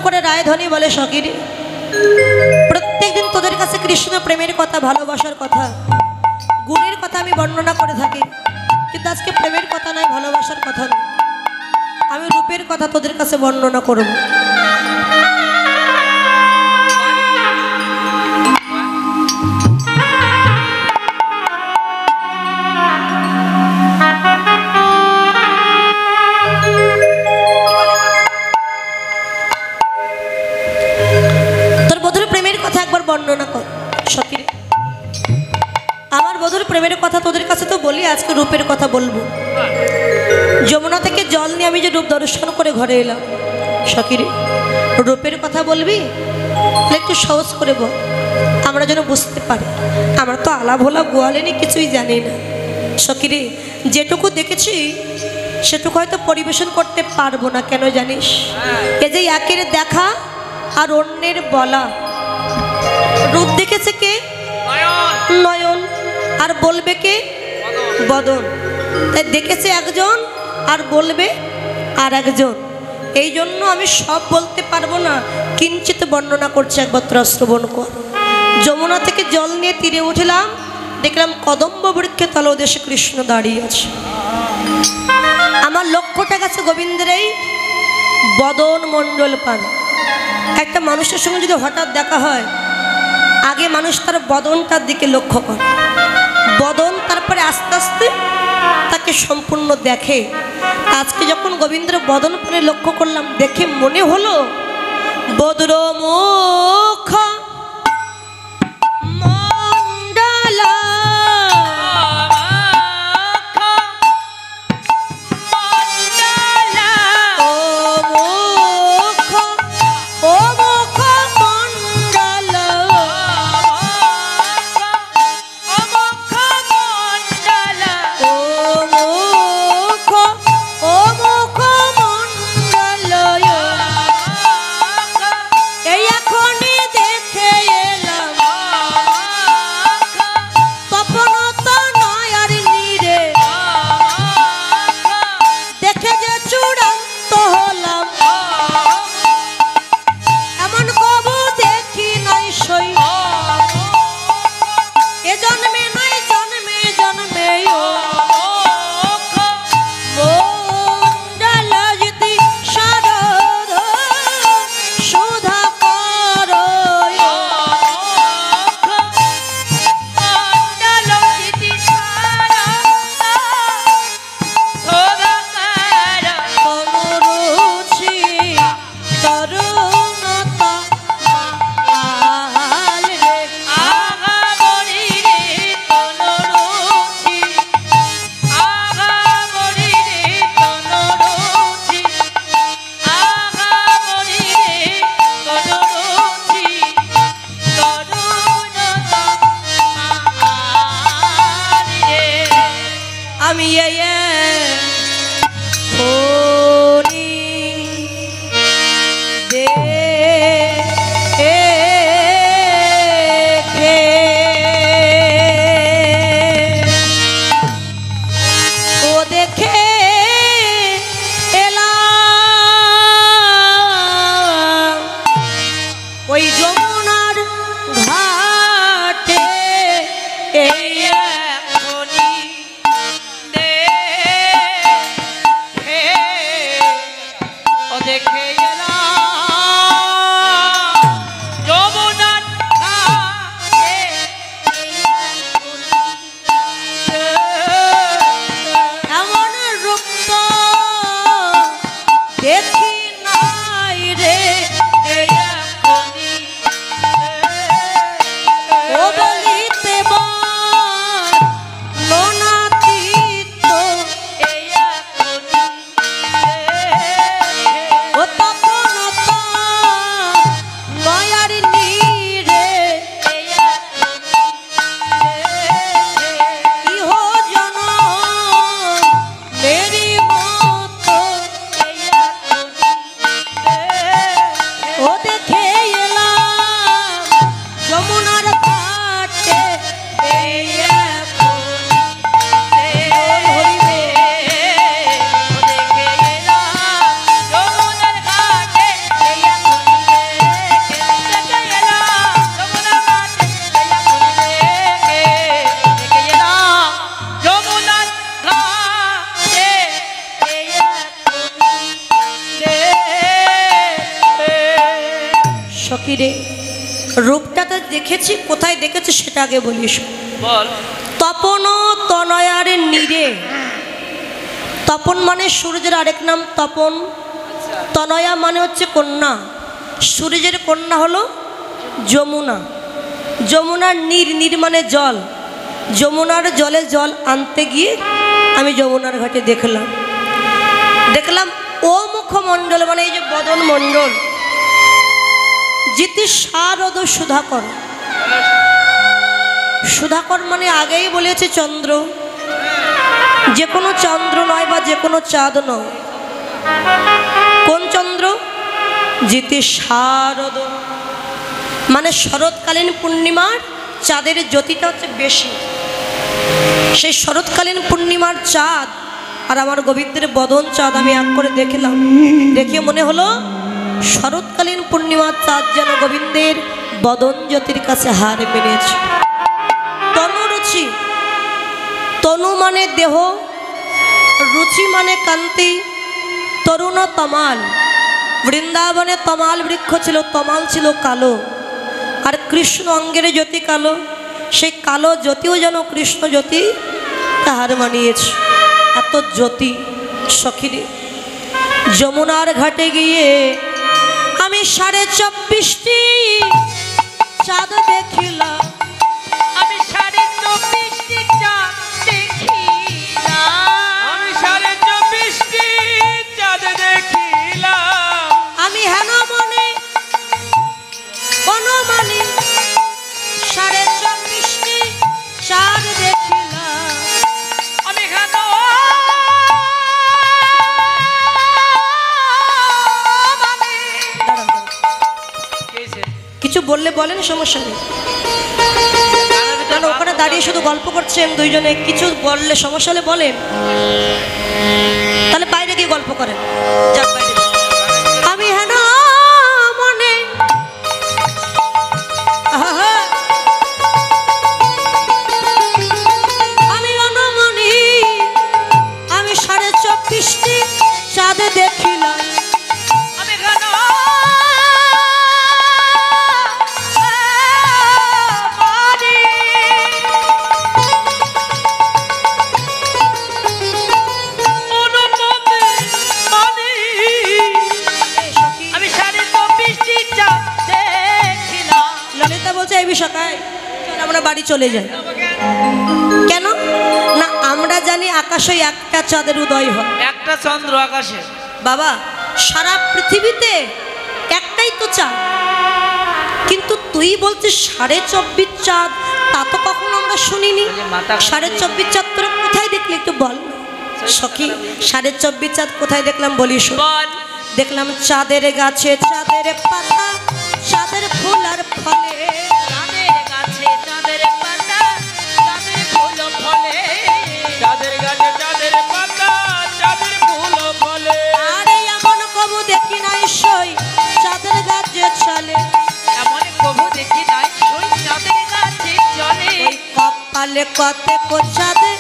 করে রায়ধনী বলে, সখী রে, প্রত্যেকদিন তোদের কাছে কৃষ্ণ প্রেমের কথা, ভালোবাসার কথা, গুণের কথা আমি বর্ণনা করে থাকি, কিন্তু আজকে প্রেমের কথা নয়, ভালোবাসার কথা নয়, আমি রূপের কথা তোদের কাছে বর্ণনা করব। তোর বধুর প্রেমের কথা একবার বর্ণনা কর সখী। আমার বধুর প্রেমের কথা তোদের কাছে তো বলি, আজকে রূপের কথা বলবো। যমুনা থেকে জল নিয়ে আমি যে রূপ দর্শন করে ঘরে এলাম, সখী রে, রূপের কথা বলবি একটু সহজ করে বল, আমরা যেন বুঝতে পারি। আমরা তো আলা ভোলা গোয়ালেনি, কিছুই জানি না। সখী রে, যেটুকু দেখেছি সেটুকু হয়তো পরিবেশন করতে পারবো না, কেন জানিস? এ যে একের দেখা আর অন্যের বলা। রূপ দেখেছে কে? নয়ন। আর বলবে কে? বদন। তাই দেখেছে একজন আর বলবে আর একজন। এই জন্য আমি সব বলতে পারবো না, কিঞ্চিত বর্ণনা করছে, একবার শ্রবণ কর। যমুনা থেকে জল নিয়ে তীরে উঠলাম, দেখলাম কদম্ব বৃক্ষে তলদেশে কৃষ্ণ দাঁড়িয়ে আছে। আমার লক্ষ্যটা গেছে গোবিন্দের এই বদন মণ্ডল পান। একটা মানুষের সঙ্গে যদি হঠাৎ দেখা হয়, আগে মানুষ তার বদনটার দিকে লক্ষ্য করে, বদন তারপরে আস্তে আস্তে তাকে সম্পূর্ণ দেখে। আজকে যখন গোবিন্দের বদন পানে লক্ষ্য করলাম, দেখে মনে হলো বদ্র মুখ মণ্ডলা দেখি নাই রে সখীরে রূপটাতে দেখেছি, কোথায় দেখেছি সেটা আগে বলিস। বল। তপন তনয়ার নীরে, তপন মানে সূর্যের আরেক নাম তপন, তনয়া মানে হচ্ছে কন্যা, সূর্যের কন্যা হলো যমুনা। যমুনার নীর, নীর মানে জল, যমুনার জলে জল আনতে গিয়ে আমি যমুনার ঘাটে দেখলাম ও মুখমণ্ডল মানে এই যে বদন মণ্ডল, জিতি শারদ সুধাকর। সুধাকর মানে আগেই বলেছে চন্দ্র, যে কোনো চন্দ্র নয় বা যে কোনো চাঁদ নয়। কোন চন্দ্র? জিতি শারদ মানে শরৎকালীন পূর্ণিমার চাঁদের জ্যোতিটা হচ্ছে বেশি। সেই শরৎকালীন পূর্ণিমার চাঁদ আর আমার গোবিন্দের বদন চাঁদ আমি এক করে দেখলাম, দেখে মনে হলো শরৎকালীন পূর্ণিমার চাঁদ যেন গোবিন্দের বদন জ্যোতির কাছে হার মেনেছে। তনু রুচি, তনু মানে দেহ, রুচি মানে কান্তি, তরুণ তমাল। বৃন্দাবনে তমাল বৃক্ষ ছিল, তমাল ছিল কালো, আর কৃষ্ণ অঙ্গের জ্যোতি কালো, সেই কালো জ্যোতিও যেন কৃষ্ণ জ্যোতি হার মানিয়েছে। এত জ্যোতি সখীরে। যমুনার ঘাটে গিয়ে আমি 24.টি চাঁদ দেখিলাম, আমি 24.টি চাঁদ দেখিলাম, আমি 24.টি চাঁদ দেখিলাম। আমি হেন মনে অনুমানে 24.টি চাঁদ দেখিলাম, আমি হেন কিছু বললে বলেন, সমস্যা নেই। ওখানে দাঁড়িয়ে শুধু গল্প করছেন দুইজনে, কিছু বললে সমস্যা হলে বলেন, তাহলে বাইরে গিয়ে গল্প করেন। যাক বাইরে। আমি হেন মনে আমি অনুমনি আমি 24.টি চাঁদ দেখিলাম, আমি হেন আমরা বাড়ি চলে যাই। কেন না আমরা জানি আকাশে একটা চাঁদের উদয় হয়, একটা চন্দ্র আকাশে। বাবা সারা পৃথিবীতে একটাই তো চাঁদ, কিন্তু তুই বলছিস 24.5 চাঁদ, তা তো কখনো আমরা শুনিনি। 24.5 চাঁদ তোরা কোথায় দেখলি একটু বল সখী। 24.5 চাঁদ কোথায় দেখলাম বলিস? দেখলাম চাঁদের গাছে চাঁদের পাতা, চাঁদের ফুল আর ফলে, চাঁদের গাছে চাঁদের পাতা, চাঁদের ফুল ফলে, চাঁদের গাছে চাঁদের পাতা, চাঁদের ফুল ফলে। আরে এমন কবু দেখি নাই সই চাঁদের গাছে চলে, এমন কবু দেখি নাই সই চাঁদের গাছে চলে। কপালে কত চাঁদে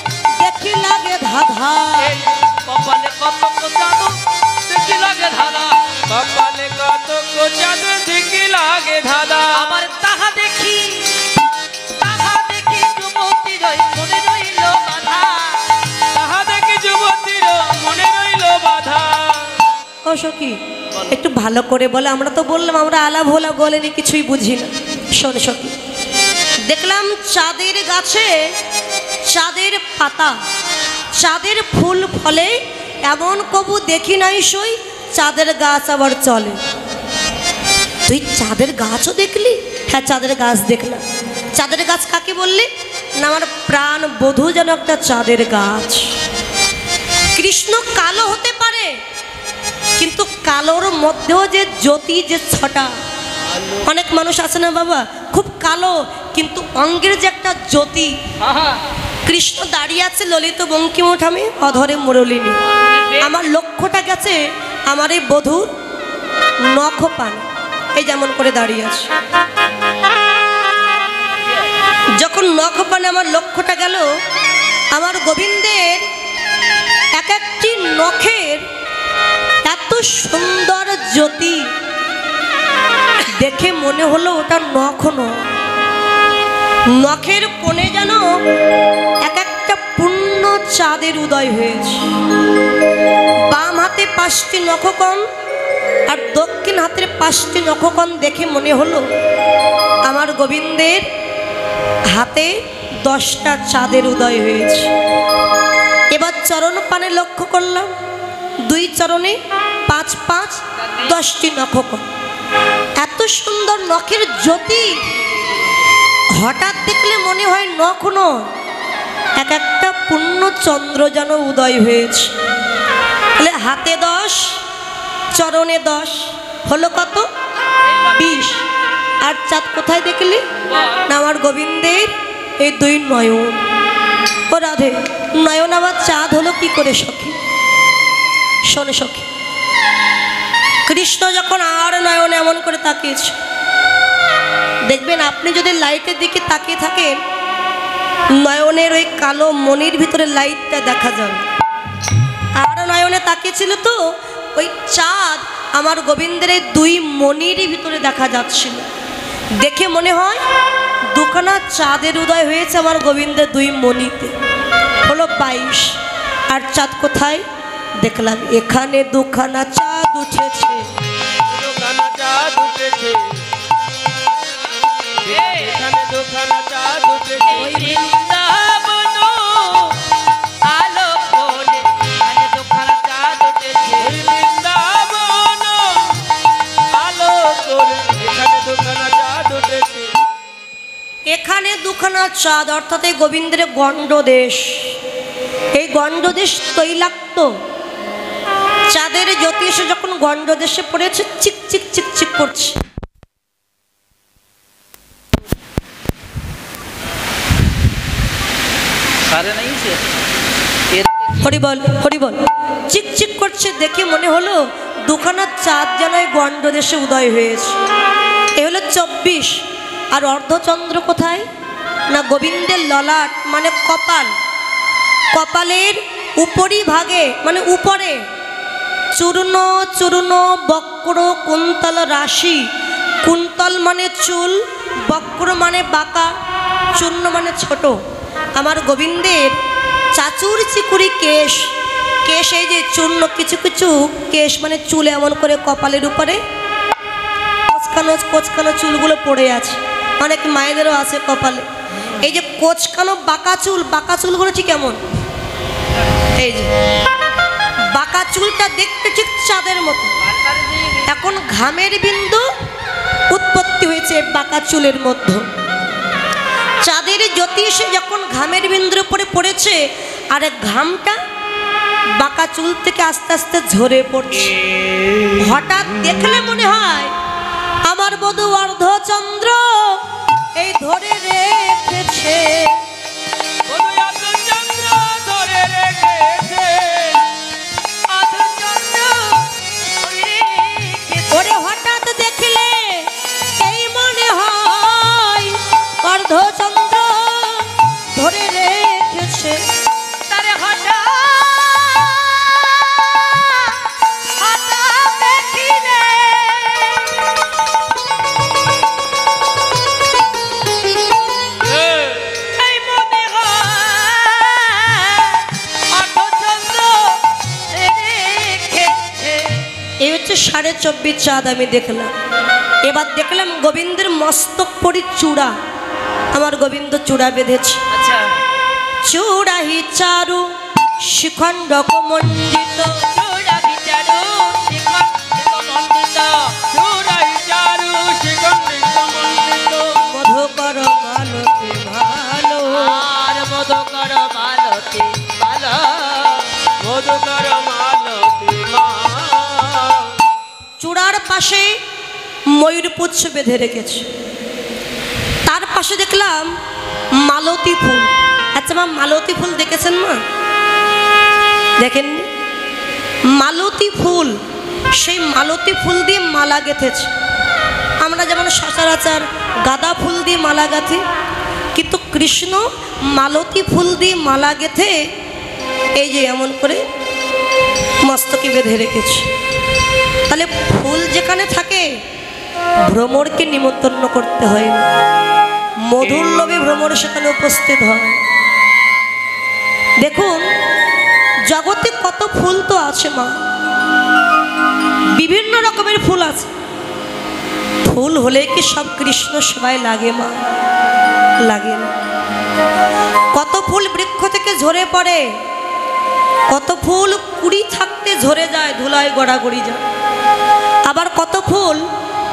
দেখি লাগে ধাঁধা, কপালে কত চাঁদ দেখি লাগে ধাঁধা, কপালে কত চাঁদ দেখি লাগে ধাঁধা। আমার তাহা দেখি যুবতীর মনে রইল বাধা, তাহা দেখি যুবতীর মনে রইল বাধা। ও সখী একটু ভালো করে বলে, আমরা তো বললাম আমরা আলা ভোলা বলেনি, কিছুই বুঝি না। শোন সখী, দেখলাম চাঁদের গাছে চাঁদের পাতা, চাঁদের ফুল ফলে, এমন কবু দেখি নাই সই চাঁদের গাছ আবার চলে। তুই চাঁদের গাছও দেখলি? হ্যাঁ চাঁদের গাছ দেখলাম। চাঁদের গাছ কাকে বললি? না আমার প্রাণ বধূ যেন একটা চাঁদের গাছ। কৃষ্ণ কালো হতে পারে, কিন্তু কালোর মধ্যেও যে জ্যোতি, যে ছটা, অনেক মানুষ আছে না বাবা খুব কালো, কিন্তু অঙ্গের যে একটা জ্যোতি। কৃষ্ণ দাঁড়িয়ে আছে ললিত বঙ্কিমঠামে, অধরে মুরলিনী। আমার লক্ষ্যটা গেছে আমার এই বধূর নখ পান, এই যেমন করে দাঁড়িয়ে আছে। যখন নখ পানে আমার লক্ষ্যটা গেল, আমার গোবিন্দের এক একটি নখের এত সুন্দর জ্যোতি, দেখে মনে হলো ওটা নখ নয়, নখের কোণে যেন এক একটা পূর্ণ চাঁদের উদয় হয়েছে। বাম হাতে 5টি নখকণ আর দক্ষিণ হাতের 5টি নখকণ দেখে মনে হলো আমার গোবিন্দের হাতে 10টা চাঁদের উদয় হয়েছে। এবার চরণ পানে লক্ষ্য করলাম, 2 চরণে 5 5 10টি নখকণ। এত সুন্দর নখের জ্যোতি হঠাৎ দেখলে মনে হয় নখ নয়, এক একটা পূর্ণ চন্দ্র যেন উদয় হয়েছে। তাহলে হাতে 10 চরণে 10 হলো কত? 20। আর চাঁদ কোথায় দেখলি না? আমার গোবিন্দের এই 2 নয়ন। ও রাধে, নয়ন আবার চাঁদ হলো কি করে সখী? শোনে সখী, কৃষ্ণ যখন আর নয়ন এমন করে তাকিয়েছে, দেখবেন আপনি যদি লাইটের দিকে তাকিয়ে থাকেন, নয়নের ওই কালো মনির ভিতরে লাইটটা দেখা যাবে। আর নয়নে তাকিয়েছিল তো ওই চাঁদ আমার গোবিন্দের এই 2 মনির ভিতরে দেখা যাচ্ছিল। দেখে মনে হয় 2খানা চাঁদের উদয় হয়েছে আমার গোবিন্দের 2 মনিতে, হলো 22। আর চাঁদ কোথায় দেখলাম? এখানে 2খানা চাঁদ উঠেছে, 2খানা চাঁদ উঠেছে, এখানে 2খানা চাঁদ উঠেছে। ওই বৃন্দাবন আলো করে, এখানে 2খানা চাঁদ উঠেছে। ওই বৃন্দাবন আলো করে, এখানে 2খানা চাঁদ উঠেছে। এখানে 2খানা চাঁদ, অর্থাৎ এই গোবিন্দের গণ্ডদেশ। এই গণ্ডদেশ তৈলাক্ত, চাঁদের জ্যোতিষ যখন গণ্ডদেশে পড়েছে চিক চিক চিক চিক করছে। হরিবল হরিবল, চিক চিক করছে। দেখে মনে হলো 2খানা চাঁদ যেন এই গণ্ডদেশে উদয় হয়েছে। এ হলো 24। আর অর্ধচন্দ্র কোথায় না? গোবিন্দের ললাট মানে কপাল, কপালের উপরি ভাগে মানে উপরে চূর্ণ চূর্ণ বক্র কুন্তল রাশি। কুন্তল মানে চুল, বক্র মানে বাঁকা, চূর্ণ মানে ছোট। আমার গোবিন্দের চাচুর চিকুরি কেশ, কেশ এই যে চূর্ণ, কিছু কিছু কেশ মানে চুল এমন করে কপালের উপরে কোচকানো কোচকানো চুলগুলো পড়ে আছে, অনেক মায়েদেরও আছে কপালে। এই যে কোচকানো বাঁকা চুল, বাঁকা চুলগুলো ঠিক এমন, এই যে বাঁকা চুলটা দেখতে ঠিক চাঁদের মতো। এখন ঘামের বিন্দু উৎপত্তি হয়েছে বাঁকা চুলের মধ্যে। চাঁদের জ্যোতি এসে যখন ঘামের বিন্দুর উপরে পড়েছে, আর ঘামটা বাঁকা চুল থেকে আস্তে আস্তে ঝরে পড়ছে। হঠাৎ দেখলে মনে হয় আমার বধূ অর্ধচন্দ্র এই ধরে রেখেছে। ওরে হঠাৎ দেখলে এই মনে হয় অর্ধচন্দ্র ধরে রেখেছে। তারে হঠাৎ দেখিলে এই মনে হয় অর্ধচন্দ্র রেখেছে। এই হচ্ছে 24.5 চাঁদ আমি দেখলাম। এবার দেখলাম গোবিন্দের মস্তক পরি চূড়া, আমার গোবিন্দ চূড়া বেঁধেছে। আচ্ছা, চূড়াহি চারু শিখণ্ড মণ্ডিত, চূড়াহি চারু শিখণ্ডিত মণ্ডিত, চূড়াহি চারু শিখণ্ডিত মণ্ডিত, মধুকর মালতি ভালো, আর মধুকর মালতি ভালো, মধুকর মালতি ভালো। চূড়ার পাশে ময়ূর পুচ্ছ বেঁধে রেখেছে, তার পাশে দেখলাম মালতী ফুল। আচ্ছা মা, মালতী ফুল দেখেছেন মা? দেখেন মালতী ফুল, সেই মালতী ফুল দিয়ে মালা গেঁথেছে। আমরা যেমন সচরাচর গাঁদা ফুল দিয়ে মালা গাঁথি, কিন্তু কৃষ্ণ মালতী ফুল দিয়ে মালা গেঁথে এই যে এমন করে মস্তকে বেঁধে রেখেছে। তাহলে ফুল যেখানে থাকে ভ্রমরকে নিমন্ত্রণ করতে হয় না, মধুর লোভে ভ্রমর সেখানে উপস্থিত হয়। দেখুন জগতে কত ফুল তো আছে মা, বিভিন্ন রকমের ফুল আছে। ফুল হলে কি সব কৃষ্ণ সেবায় লাগে মা? লাগে না। কত ফুল বৃক্ষ থেকে ঝরে পড়ে, কত ফুল কুড়ি থাকতে ঝরে যায়, ধুলায় গড়াগড়ি যায়। আবার কত ফুল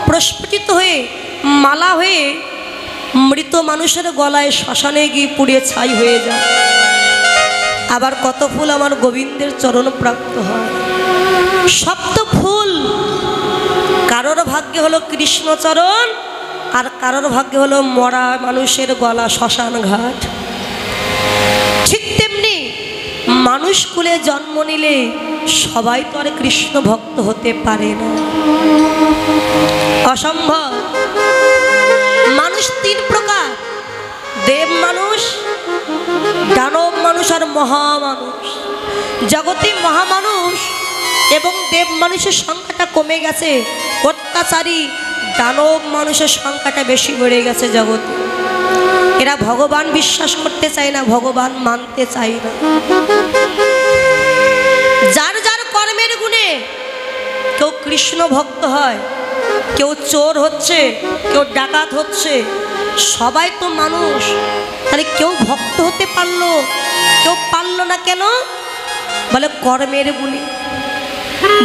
প্রস্ফুটিত হয়ে মালা হয়ে মৃত মানুষের গলায় শ্মশানে গিয়ে পুড়ে ছাই হয়ে যায়। আবার কত ফুল আমার গোবিন্দের চরণ প্রাপ্ত হয়। সব তো ফুল, কারোর ভাগ্যে হলো কৃষ্ণচরণ, আর কারোর ভাগ্যে হলো মরা মানুষের গলা শ্মশান ঘাট। ঠিক তেমনি মানুষ কুলে জন্ম নিলে সবাই তো আর কৃষ্ণ ভক্ত হতে পারে না, অসম্ভব। মানুষ তিন প্রকার, দেব মানুষ, দানব মানুষ আর মহামানুষ। জগতে মহামানুষ এবং দেব মানুষের সংখ্যাটা কমে গেছে, অত্যাচারী দানব মানুষের সংখ্যাটা বেশি বেড়ে গেছে জগতে। এরা ভগবান বিশ্বাস করতে চায় না, ভগবান মানতে চায় না। যার যার কর্মের গুণে কেউ কৃষ্ণ ভক্ত হয়, কেউ চোর হচ্ছে, কেউ ডাকাত হচ্ছে। সবাই তো মানুষ, তাহলে কেউ ভক্ত হতে পারলো, কেউ পারলো না কেন? বলে কর্মের গুণে।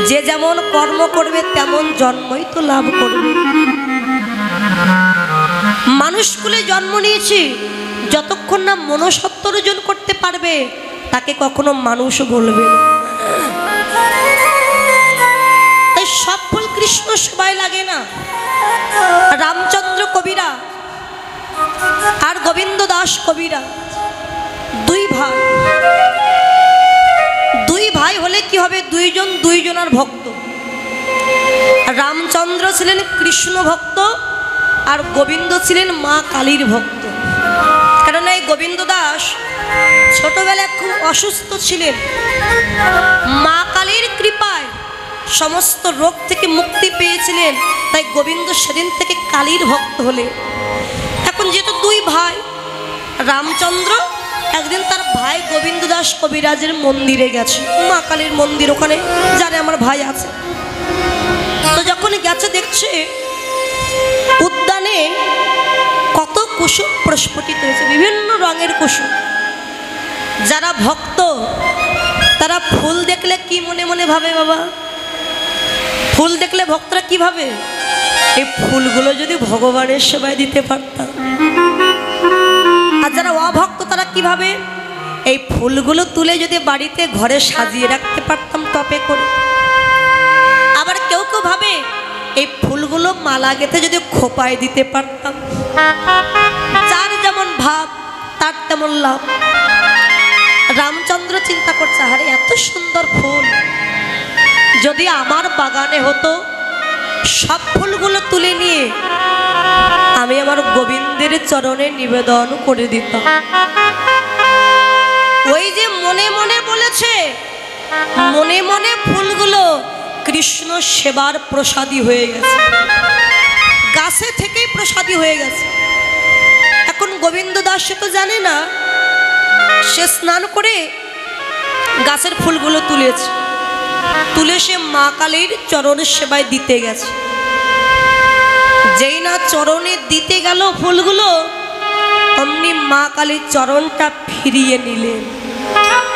যে যেমন কর্ম করবে তেমন জন্মই তো লাভ করবে। মানুষ কুলে জন্ম নিয়েছি, যতক্ষণ না মনুষ্যত্ব অর্জন করতে পারবে তাকে কখনো মানুষ বলবে না। তাই সব ফুল কৃষ্ণ সেবায় লাগে না। রামচন্দ্র কবিরা আর গোবিন্দ দাস কবিরা দুই ভাই। দুই ভাই হলে কি হবে? দুইজন দুইজনার ভক্ত। রামচন্দ্র ছিলেন কৃষ্ণ ভক্ত আর গোবিন্দ ছিলেন মা কালীর ভক্ত। কারণ এই গোবিন্দ দাস ছোটবেলায় খুব অসুস্থ ছিলেন, মা কালীর কৃপায় সমস্ত রোগ থেকে মুক্তি পেয়েছিলেন। তাই গোবিন্দ সেদিন থেকে কালীর ভক্ত হলেন। এখন যেহেতু দুই ভাই, রামচন্দ্র একদিন তার ভাই গোবিন্দ দাস কবিরাজের মন্দিরে গেছে, মা কালীর মন্দির, ওখানে জানে আমার ভাই আছে। তো যখন গেছে দেখছে উদ্যানে কত কুসুম প্রস্ফুটিত হয়েছে, বিভিন্ন রঙের কুসুম। যারা ভক্ত তারা ফুল দেখলে কি মনে মনে ভাবে বাবা? ফুল দেখলে ভক্তরা কি ভাবে? এই ফুলগুলো যদি ভগবানের সেবায় দিতে পারতাম। আর যারা অভক্ত তারা কি ভাবে? এই ফুলগুলো তুলে যদি বাড়িতে ঘরে সাজিয়ে রাখতে পারতাম টপে করে। আবার কেউ কেউ ভাবে এই ফুলগুলো মালা গেঁথে যদি খোপায় দিতে পারতাম। যার যেমন ভাব তার তেমন লাভ। রামচন্দ্র চিন্তা করছে, আরে এত সুন্দর ফুল যদি আমার বাগানে হতো, সব ফুলগুলো তুলে নিয়ে আমি আমার গোবিন্দের চরণে নিবেদন করে দিতাম। ওই যে মনে মনে বলেছে, মনে মনে ফুলগুলো কৃষ্ণ সেবার প্রসাদী হয়ে গেছে, গাছে থেকেই প্রসাদী হয়ে গেছে। এখন গোবিন্দ দাস তো জানে না, সে স্নান করে গাছের ফুলগুলো তুলেছে, তুলে সে মা কালীর চরণের সেবায় দিতে গেছে। যেই না চরণে দিতে গেল ফুলগুলো, অমনি মা কালীর চরণটা ফিরিয়ে নিলেন।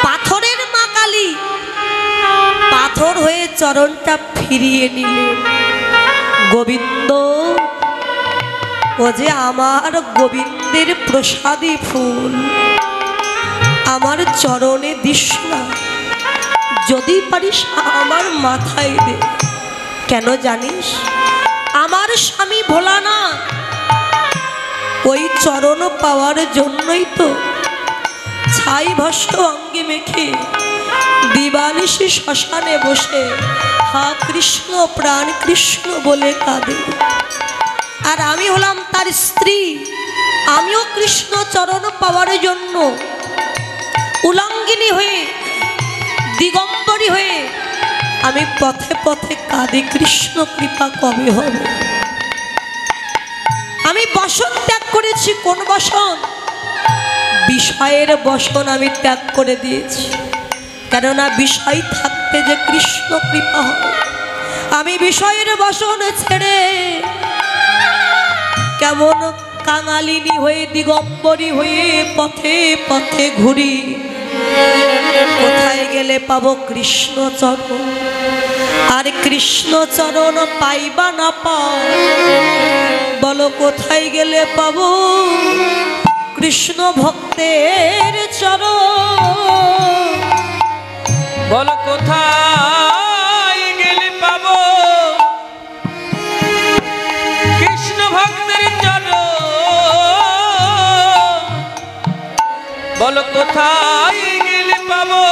পাথরের মা কালী পাথর হয়ে চরণটা ফিরিয়ে নিলেন। গোবিন্দ, ও যে আমার গোবিন্দের প্রসাদী ফুল, আমার চরণে দিস না, যদি পারিস আমার মাথায় দে। কেন জানিস? আমার স্বামী ভোলানাথ ওই চরণ পাওয়ার জন্যই তো ছাই ভস্ম অঙ্গে মেখে দিবানিশি শ্মশানে বসে হা কৃষ্ণ প্রাণ কৃষ্ণ বলে কাঁদে। আর আমি হলাম তার স্ত্রী, আমিও কৃষ্ণ চরণ পাওয়ার জন্য উলঙ্গিনী হয়ে, দিগম্বরী হয়ে আমি পথে পথে কাঁদি, কৃষ্ণ কৃপা কবে হবে। বসন ত্যাগ করেছি। কোন বসন? বিষয়ের বসন আমি ত্যাগ করে দিয়েছি। কেননা বিষয় থাকতে যে কৃষ্ণ কৃপা হয়। আমি বিষয়ের বসন ছেড়ে কেমন কাঙালিনী হয়ে দিগম্বরী হয়ে পথে পথে ঘুরি। কোথায় গেলে পাবো কৃষ্ণ চরণ? আর কৃষ্ণ চরণ পাইবা না পাই, বলো কোথায় গেলে পাবো কৃষ্ণ ভক্তের চরণ? বলো কোথায় গেলে পাবো কৃষ্ণ ভক্তের চরণ? বলো কোথায় গেলে পাবো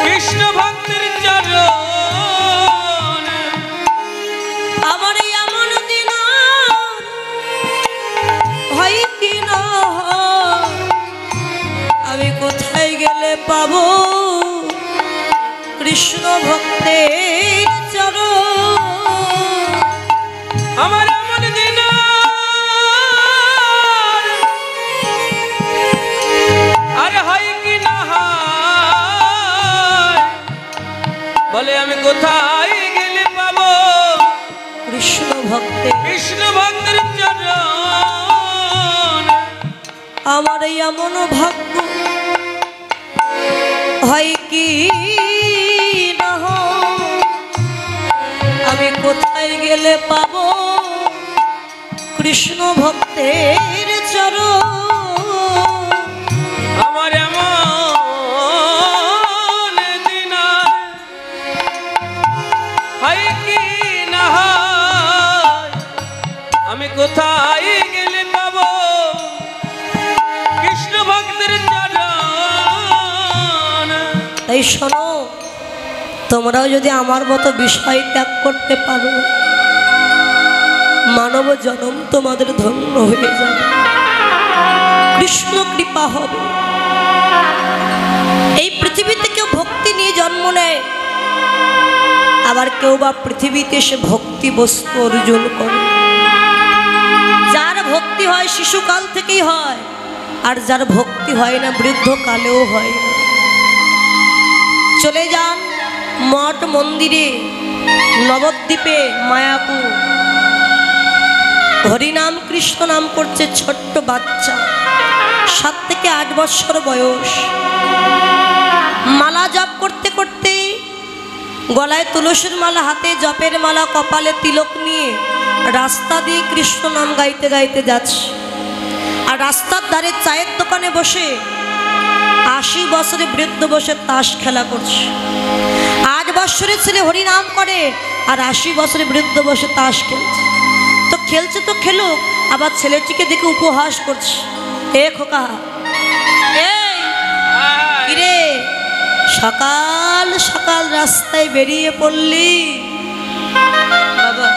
কৃষ্ণ ভক্তের চরণ? আমার এমন দিন হয় কি না হয়, আমি কোথায় গেলে পাবো কৃষ্ণ ভক্তের চরণ? আমার এমন দিন আর হয় কি না হয়, বলে আমি কোথায় গেলে পাবো কৃষ্ণ ভক্তের কৃষ্ণ ভক্তের চরণ? আমার এমন ভাগ্য হয় কি না হয়, আমি কোথায় গেলে পাবো কৃষ্ণ ভক্তের চরণ? আমার এমন দিন হয় কি না হয়, আমি কোথায় গেলে পাবো কৃষ্ণ ভক্তের চরণ? তাই শোনো, তোমরাও যদি আমার মতো বিষয় ত্যাগ করতে পারো, মানব জন্ম তোমাদের ধন্য হয়ে যাবে, কৃষ্ণ কৃপা হবে। এই পৃথিবীতে কেউ ভক্তি নিয়ে জন্ম নেয়, আবার কেউ বা পৃথিবীতে সে ভক্তি বস্তু অর্জন করে। যার ভক্তি হয় শিশুকাল থেকেই হয়, আর যার ভক্তি হয় না বৃদ্ধকালেও হয় না। চলে যান মঠ মন্দিরে, নবদ্বীপে, মায়াপুর, হরিনাম কৃষ্ণ নাম করছে ছোট্ট বাচ্চা, 7 থেকে 8 বছর বয়স। মালা জপ করতে করতে, গলায় তুলসীর মালা, হাতে জপের মালা, কপালে তিলক নিয়ে রাস্তা দিয়ে কৃষ্ণ নাম গাইতে গাইতে যাচ্ছে। আর রাস্তার ধারে চায়ের দোকানে বসে 80 বছরে বৃদ্ধ বসে তাস খেলা করছে। 8 বছরের ছেলে হরিনাম করে, আর 80 বছরে বৃদ্ধ বসে তাস খেলছে। তো খেলছে তো খেলুক, আবার ছেলেটিকে দেখে উপহাস করছে। এ খোকা, এই কিরে, সকাল সকাল রাস্তায় বেরিয়ে পড়লি? বাবা,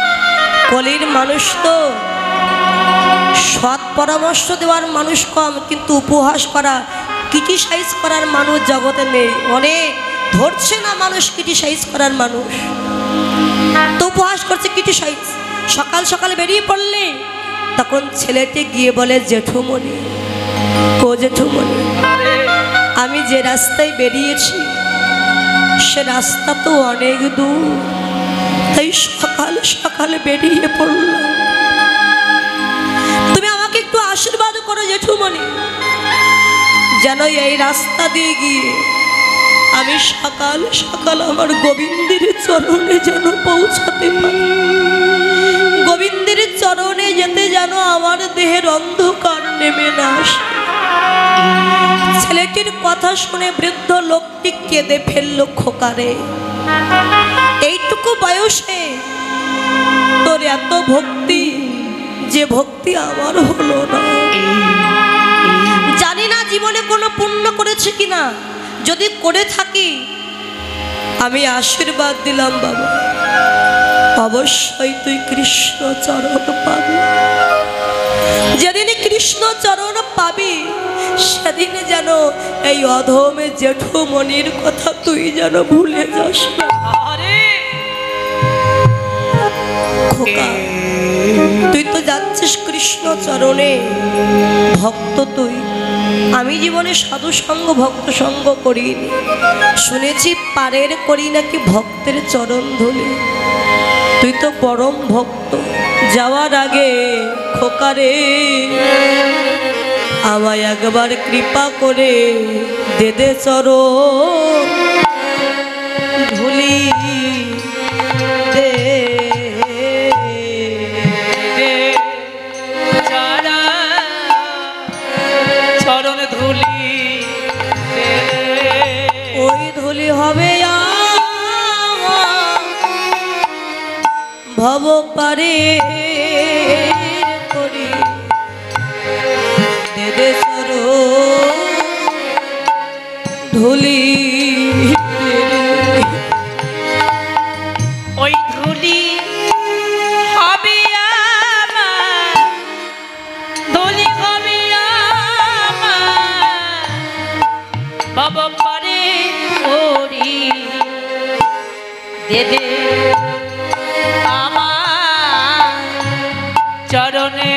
কলির মানুষ তো, সৎ পরামর্শ দেওয়ার মানুষ কম, কিন্তু উপহাস করা, ক্রিটিসাইজ করার মানুষ জগতে নেই। অনেক ধরছে না মানুষ ক্রিটিসাইজ করার মানুষ, তো উপহাস করছে, ক্রিটিসাইজ। সকাল সকাল বেরিয়ে পড়লে, তখন ছেলেটি গিয়ে বলে, জেঠুমণি, ও জেঠুমণি, আমি যে রাস্তায় বেরিয়েছি সে রাস্তা তো অনেক দূর, তাই সকাল সকাল বেরিয়ে পড়লাম। তুমি আমাকে একটু আশীর্বাদ করো জেঠুমণি, যেন এই রাস্তা দিয়ে গিয়ে আমি সকাল সকাল আমার গোবিন্দের চরণে যেন পৌঁছাতে পারি। গোবিন্দের চরণে যেতে যেন আমার দেহের অন্ধকার নেমে না আসে। ছেলেটির কথা শুনে বৃদ্ধ লোকটি কেঁদে ফেলল। খোকারে, এইটুকু বয়সে তোর এত ভক্তি, যে ভক্তি আমার হলো না। জানি না জীবনে কোনো পুণ্য করেছে কিনা, যদি করে থাকি আমি আশীর্বাদ দিলাম বাবা, অবশ্যই তুই কৃষ্ণ চরণ পাবি। যেদিন কৃষ্ণ চরণ পাবি, সেদিনে যেন এই অধমে জেঠুমণির কথা তুই যেন ভুলে যাস না। আরে খোকা, তুই তো যাচ্ছিস কৃষ্ণ চরণে, ভক্ত তুই। আমি জীবনে সাধু সঙ্গ ভক্ত সঙ্গ করিনি, শুনেছি পারের করি নাকি ভক্তের চরণ ধুলি। তুই তো পরম ভক্ত, যাওয়ার আগে খোকারে আমায় একবার কৃপা করে দে দে চরণ ধুলি দে। চরণ ধুলি ওই ধুলি হবে আমার ভব পারে করি দে দে চরণ ধুলি দে রে। ওই ধুলি হবে আমার, ধুলি হবে আমার বাবা পারে ওরি দে দে আমার চরণে